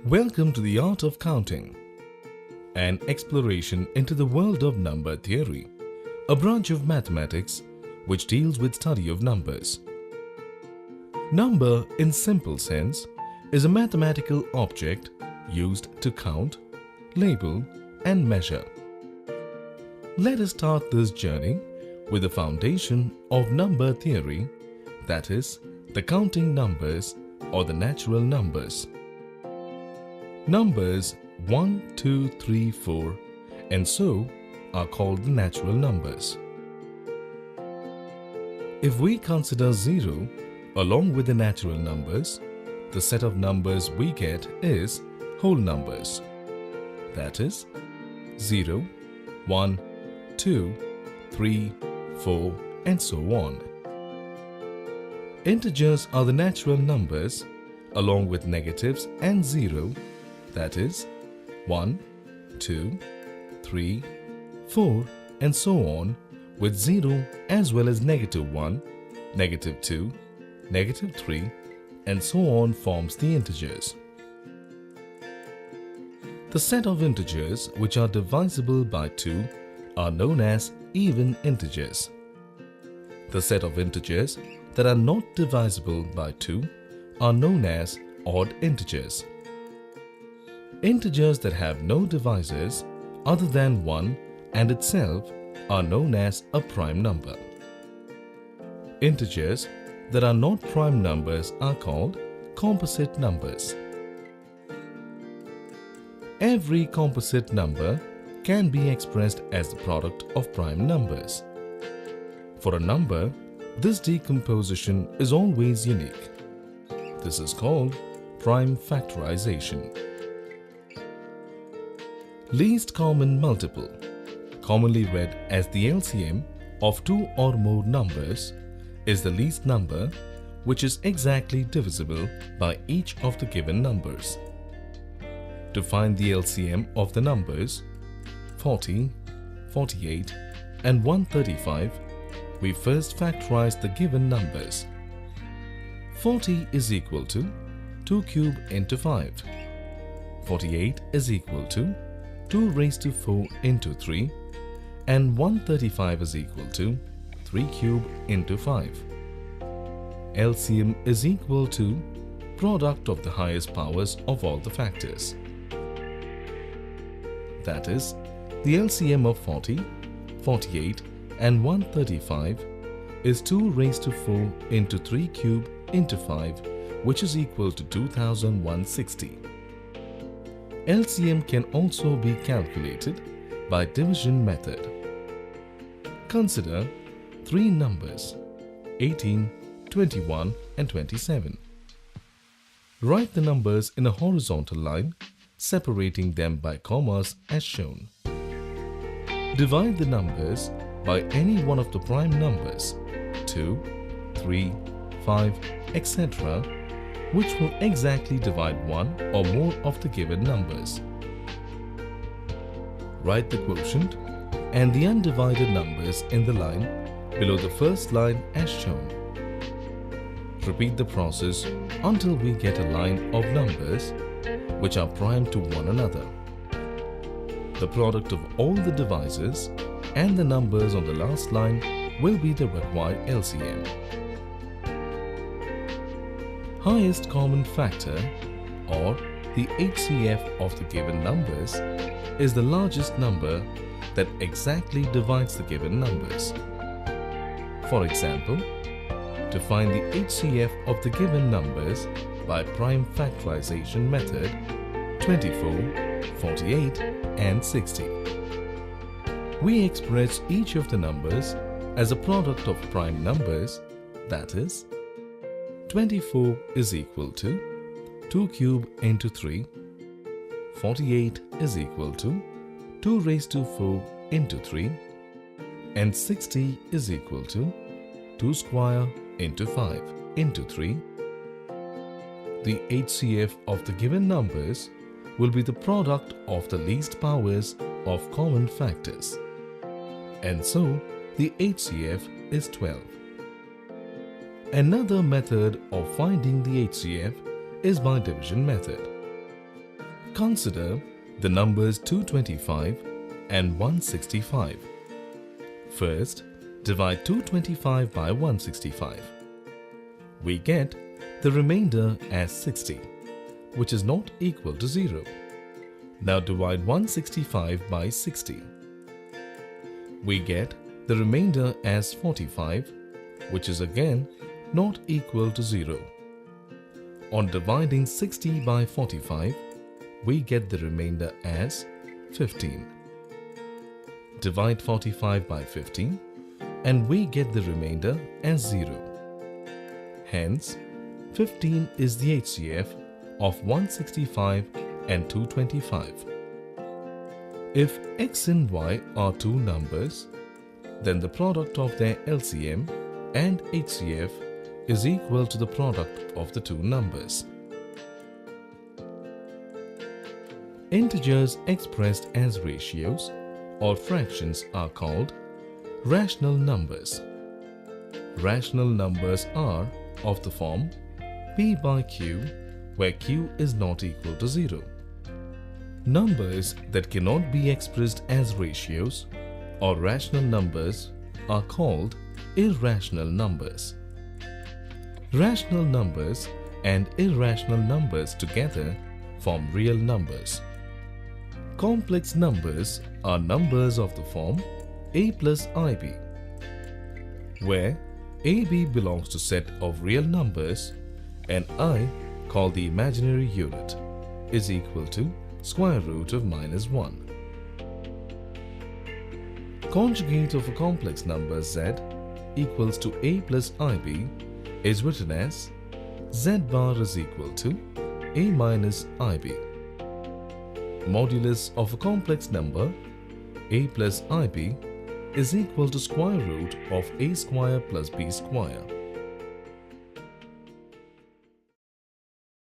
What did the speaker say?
Welcome to the Art of Counting, an exploration into the world of number theory, a branch of mathematics which deals with study of numbers. Number, in simple sense, is a mathematical object used to count, label, and measure. Let us start this journey with the foundation of number theory, that is, the counting numbers or the natural numbers. Numbers 1, 2, 3, 4 and so are called the natural numbers. If we consider 0 along with the natural numbers, the set of numbers we get is whole numbers. That is 0, 1, 2, 3, 4 and so on. Integers are the natural numbers along with negatives and 0, that is 1, 2, 3, 4 and so on, with 0 as well as -1, -2, -3 and so on forms the integers. The set of integers which are divisible by 2 are known as even integers. The set of integers that are not divisible by 2 are known as odd integers. Integers that have no divisors other than 1 and itself are known as a prime number. Integers that are not prime numbers are called composite numbers. Every composite number can be expressed as the product of prime numbers. For a number, this decomposition is always unique. This is called prime factorization. Least common multiple, commonly read as the LCM of two or more numbers, is the least number which is exactly divisible by each of the given numbers. To find the LCM of the numbers 40, 48 and 135, we first factorize the given numbers. 40 is equal to 2 cube into 5. 48 is equal to 2 raised to 4 into 3 and 135 is equal to 3 cube into 5. LCM is equal to product of the highest powers of all the factors. That is, the LCM of 40, 48 and 135 is 2 raised to 4 into 3 cube into 5, which is equal to 2160. LCM can also be calculated by division method. Consider three numbers 18, 21 and 27. Write the numbers in a horizontal line, separating them by commas as shown. Divide the numbers by any one of the prime numbers 2, 3, 5, etc., which will exactly divide one or more of the given numbers. Write the quotient and the undivided numbers in the line below the first line as shown. Repeat the process until we get a line of numbers which are prime to one another. The product of all the divisors and the numbers on the last line will be the required LCM. Highest common factor, or the HCF of the given numbers, is the largest number that exactly divides the given numbers. For example, to find the HCF of the given numbers by prime factorization method 24, 48 and 60. We express each of the numbers as a product of prime numbers, that is, 24 is equal to 2 cube into 3, 48 is equal to 2 raised to 4 into 3 and 60 is equal to 2 square into 5 into 3. The HCF of the given numbers will be the product of the least powers of common factors. And so the HCF is 12. Another method of finding the HCF is by division method. Consider the numbers 225 and 165. First, divide 225 by 165. We get the remainder as 60, which is not equal to 0. Now divide 165 by 60. We get the remainder as 45, which is again not equal to 0. On dividing 60 by 45, we get the remainder as 15. Divide 45 by 15 and we get the remainder as 0. Hence, 15 is the HCF of 165 and 225. If x and y are two numbers, then the product of their LCM and HCF is equal to the product of the two numbers. Integers expressed as ratios or fractions are called rational numbers. Rational numbers are of the form P by Q, where Q is not equal to 0. Numbers that cannot be expressed as ratios or rational numbers are called irrational numbers. Rational numbers and irrational numbers together form real numbers. Complex numbers are numbers of the form a plus ib, where ab belongs to set of real numbers and I, called the imaginary unit, is equal to square root of -1. Conjugate of a complex number z equals to a plus ib is written as z bar is equal to a minus ib. Modulus of a complex number a plus ib is equal to square root of a square plus b square.